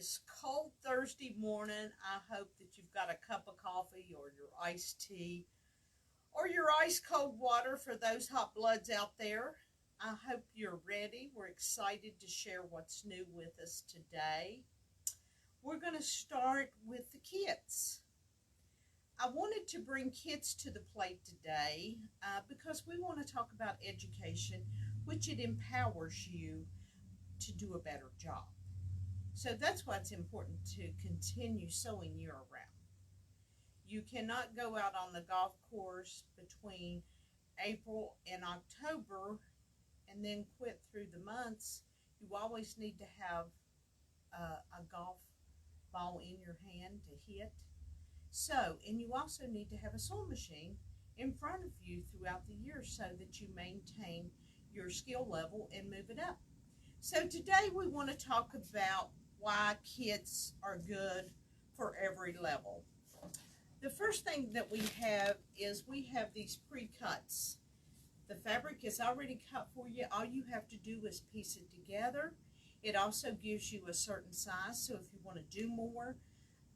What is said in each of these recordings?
this cold Thursday morning. I hope that you've got a cup of coffee or your iced tea or your ice cold water for those hot bloods out there. I hope you're ready. We're excited to share what's new with us today. We're going to start with the kits. I wanted to bring kits to the plate today because we want to talk about education, which it empowers you to do a better job. So that's why it's important to continue sewing year-round. You cannot go out on the golf course between April and October and then quit through the months. You always need to have a golf ball in your hand to hit. And you also need to have a sewing machine in front of you throughout the year so that you maintain your skill level and move it up. So today we want to talk about why kits are good for every level. The first thing that we have is we have these pre-cuts. The fabric is already cut for you. All you have to do is piece it together. It also gives you a certain size, so if you want to do more,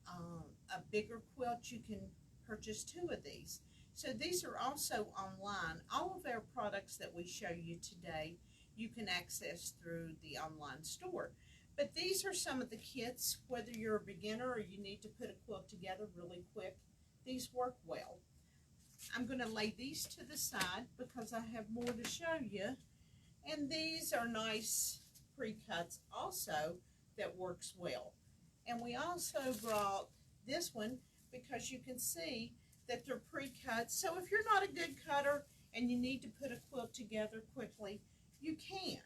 a bigger quilt, you can purchase 2 of these. So these are also online. All of our products that we show you today, you can access through the online store. But these are some of the kits, whether you're a beginner or you need to put a quilt together really quick, these work well. I'm going to lay these to the side because I have more to show you. And these are nice pre-cuts also that works well. And we also brought this one because you can see that they're pre-cut. So if you're not a good cutter and you need to put a quilt together quickly, you can.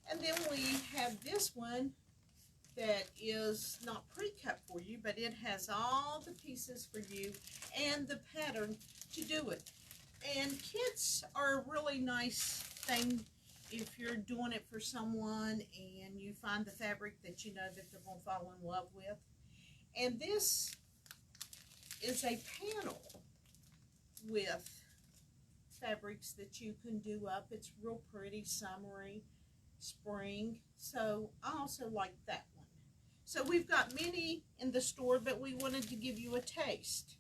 And then we have this one that is not pre-cut for you, but it has all the pieces for you and the pattern to do it. And kits are a really nice thing if you're doing it for someone and you find the fabric that you know that they're going to fall in love with. And this is a panel with fabrics that you can do up. It's real pretty, summery, spring. So I also like that one. So we've got many in the store, but we wanted to give you a taste.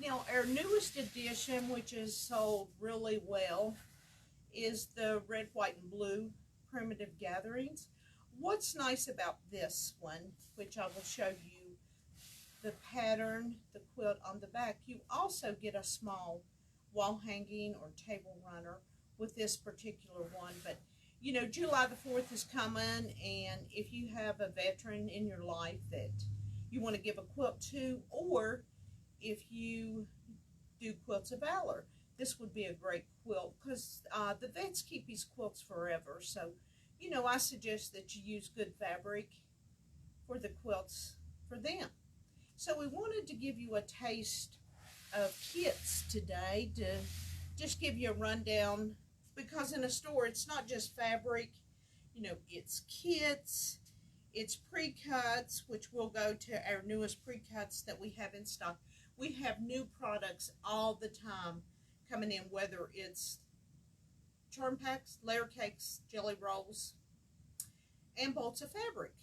Now our newest edition, which is sold really well, is the red, white, and blue primitive gatherings. What's nice about this one, which I will show you the pattern, the quilt on the back, you also get a small wall hanging or table runner with this particular one. But you know, July the 4th is coming, and if you have a veteran in your life that you want to give a quilt to, or if you do Quilts of Valor, this would be a great quilt because the vets keep these quilts forever. So, you know, I suggest that you use good fabric for the quilts for them. So we wanted to give you a taste of kits today to just give you a rundown, because in a store it's not just fabric, you know, it's kits, it's pre-cuts, which will go to our newest pre-cuts that we have in stock. We have new products all the time coming in, whether it's charm packs, layer cakes, jelly rolls, and bolts of fabric.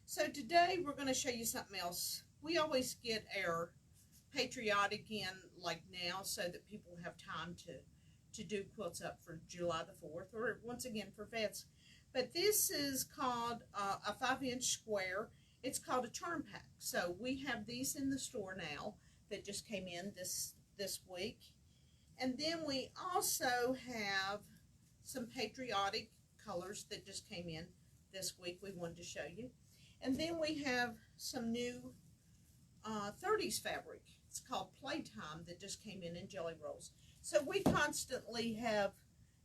So today we're going to show you something else. We always get our patriotic in like now so that people have time to do quilts up for July the 4th, or once again for vets. But this is called a 5-inch square. It's called a charm pack. So we have these in the store now that just came in this week. And then we also have some patriotic colors that just came in this week we wanted to show you. And then we have some new 30s fabric. It's called Playtime that just came in jelly rolls. So we constantly have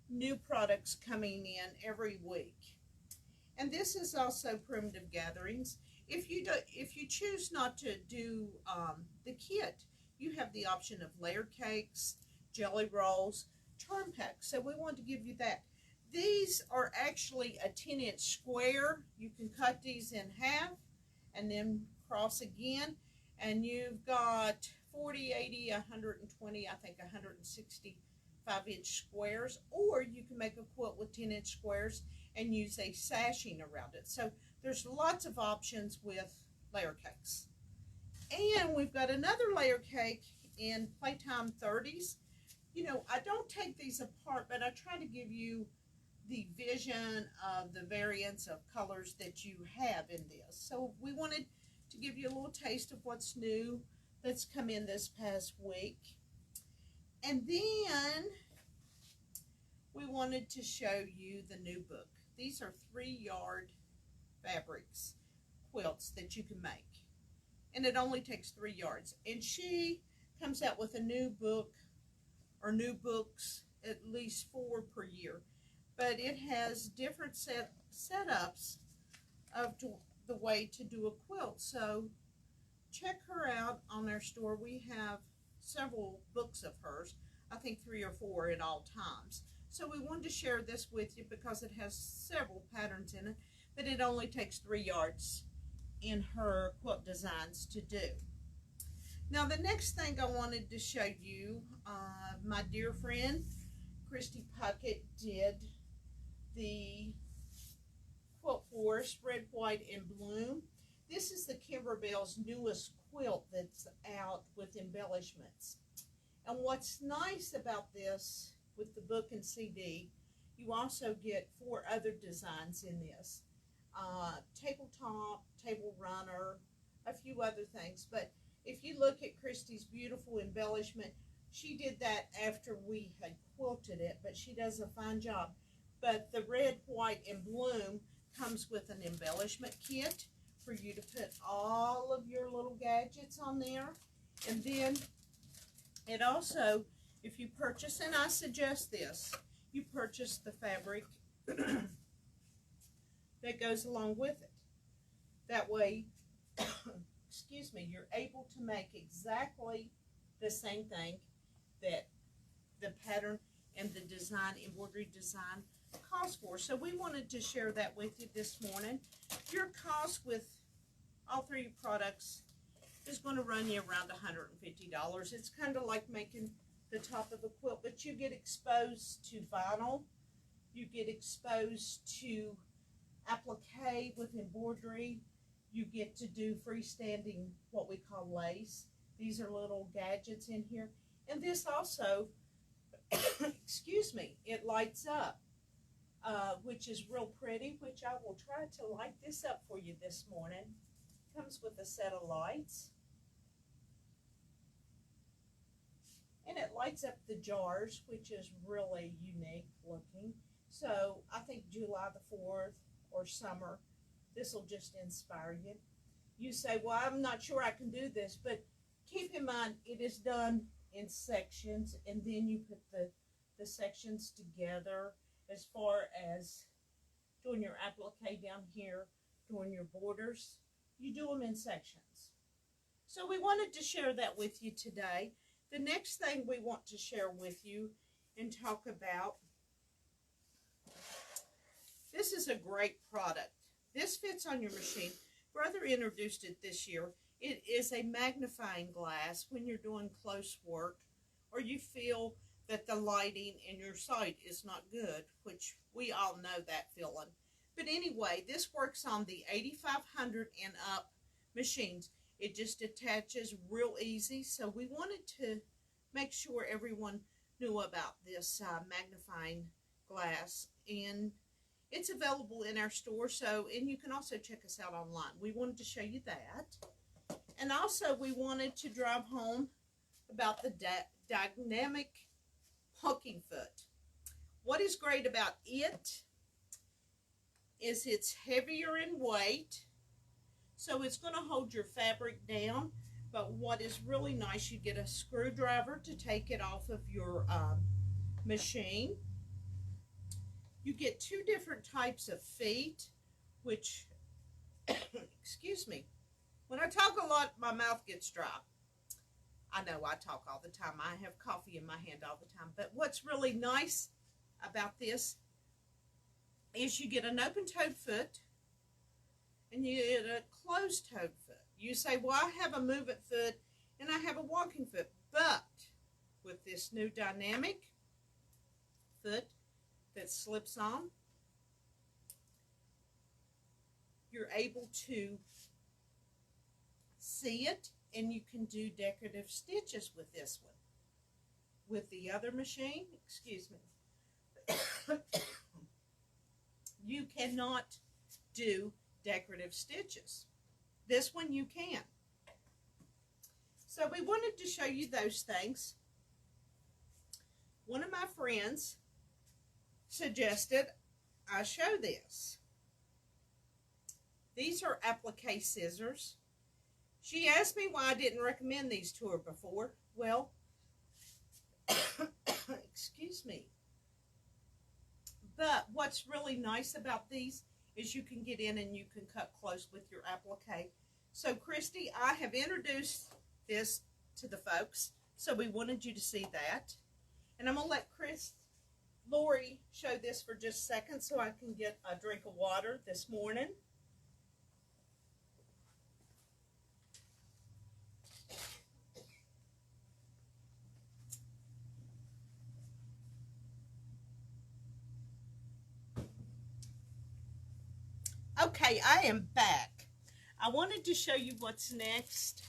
new products coming in every week. And this is also primitive gatherings. If you choose not to do the kit, you have the option of layer cakes, jelly rolls, charm packs. So we want to give you that. These are actually a 10-inch square. You can cut these in half and then cross again. And you've got 40, 80, 120, I think 160 5-inch squares. Or you can make a quilt with 10-inch squares and use a sashing around it. So there's lots of options with layer cakes. And we've got another layer cake in Playtime 30s. You know, I don't take these apart, but I try to give you the vision of the variants of colors that you have in this. So we wanted to give you a little taste of what's new that's come in this past week. And then we wanted to show you the new book. These are 3-yard fabrics, quilts that you can make. And it only takes 3 yards. And she comes out with a new book, or new books, at least 4 per year. But it has different setups of the way to do a quilt. So check her out on our store. We have several books of hers, I think 3 or 4 at all times. So we wanted to share this with you because it has several patterns in it, but it only takes 3 yards in her quilt designs to do. Now the next thing I wanted to show you, my dear friend Christy Puckett did the Quilt Forest Red, White, and Bloom. This is the Kimberbell's newest quilt that's out with embellishments. And what's nice about this, with the book and CD, you also get 4 other designs in this. Tabletop, table runner, a few other things. But if you look at Christy's beautiful embellishment, she did that after we had quilted it, but she does a fine job. But the Red, White, and Bloom comes with an embellishment kit for you to put all of your little gadgets on there. And then it also, if you purchase, and I suggest this, you purchase the fabric that goes along with it. That way, excuse me, you're able to make exactly the same thing that the pattern and the design, embroidery design, calls for. So we wanted to share that with you this morning. Your cost with all 3 products is going to run you around $150. It's kind of like making the top of a quilt, but you get exposed to vinyl, you get exposed to applique with embroidery, you get to do freestanding, what we call lace. These are little gadgets in here. And this also, excuse me, it lights up, which is real pretty, which I will try to light this up for you this morning. Comes with a set of lights. And it lights up the jars, which is really unique looking. So I think July the 4th or summer, this will just inspire you. You say, well, I'm not sure I can do this, but keep in mind it is done in sections, and then you put the sections together as far as doing your applique down here, doing your borders. You do them in sections. So we wanted to share that with you today. The next thing we want to share with you and talk about, this is a great product. This fits on your machine. Brother introduced it this year. It is a magnifying glass when you're doing close work or you feel that the lighting in your sight is not good, which we all know that feeling. But anyway, this works on the 8500 and up machines. It just attaches real easy. So we wanted to make sure everyone knew about this magnifying glass. And it's available in our store. And you can also check us out online. We wanted to show you that. And also we wanted to drive home about the dynamic hooking foot. What is great about it is it's heavier in weight, so it's going to hold your fabric down. But what is really nice, you get a screwdriver to take it off of your machine. You get 2 different types of feet, which, excuse me, when I talk a lot, my mouth gets dry. I know I talk all the time. I have coffee in my hand all the time. But what's really nice about this is you get an open-toed foot and you get a closed-toed foot. You say, well, I have a move-it foot and I have a walking foot. But with this new dynamic foot that slips on, you're able to see it, and you can do decorative stitches with this one. With the other machine, excuse me, you cannot do decorative stitches. This one you can. So we wanted to show you those things. One of my friends suggested I show this. These are Applique Scissors. She asked me why I didn't recommend these to her before. Well, excuse me. But what's really nice about these is you can get in and you can cut close with your applique. So Christy, I have introduced this to the folks, so we wanted you to see that. And I'm going to let Lori show this for just a second so I can get a drink of water this morning. Okay, I am back. I wanted to show you what's next.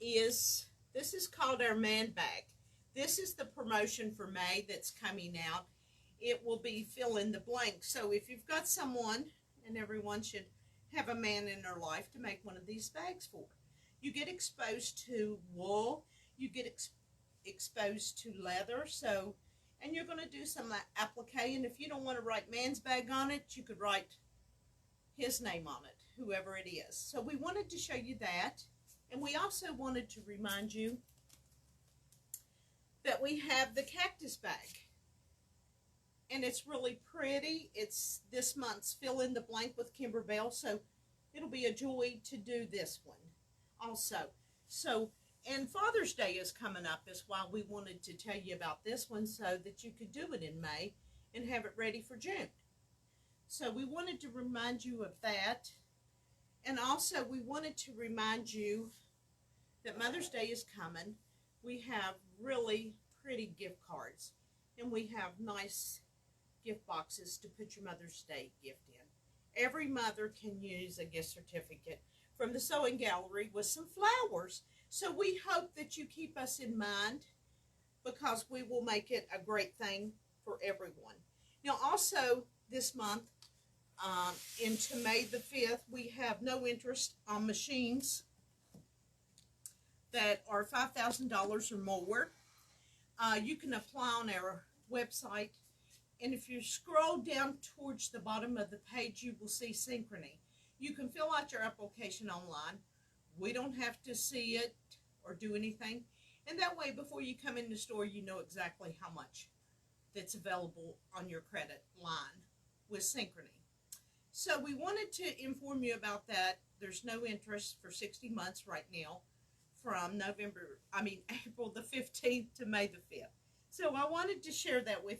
This is called our man bag. This is the promotion for May that's coming out. It will be fill in the blank. So if you've got someone, and everyone should have a man in their life to make one of these bags for. You get exposed to wool, you get exposed to leather, so, and you're going to do some applique, and if you don't want to write man's bag on it, you could write his name on it, whoever it is. So we wanted to show you that, and we also wanted to remind you that we have the cactus bag, and it's really pretty. It's this month's fill in the blank with Kimberbell, so it'll be a joy to do this one also. So, and Father's Day is coming up, is why we wanted to tell you about this one so that you could do it in May and have it ready for June. So we wanted to remind you of that, and also we wanted to remind you that Mother's Day is coming. We have really pretty gift cards, and we have nice gift boxes to put your Mother's Day gift in. Every mother can use a gift certificate from the Sewing Gallery with some flowers. So we hope that you keep us in mind, because we will make it a great thing for everyone. Now also this month, into May the 5th, we have no interest on machines that are $5,000 or more. You can apply on our website, and if you scroll down towards the bottom of the page, you will see Synchrony. You can fill out your application online. We don't have to see it or do anything, and that way before you come in the store, you know exactly how much that's available on your credit line with Synchrony. So we wanted to inform you about that. There's no interest for 60 months right now, from April the 15th to May the 5th. So I wanted to share that with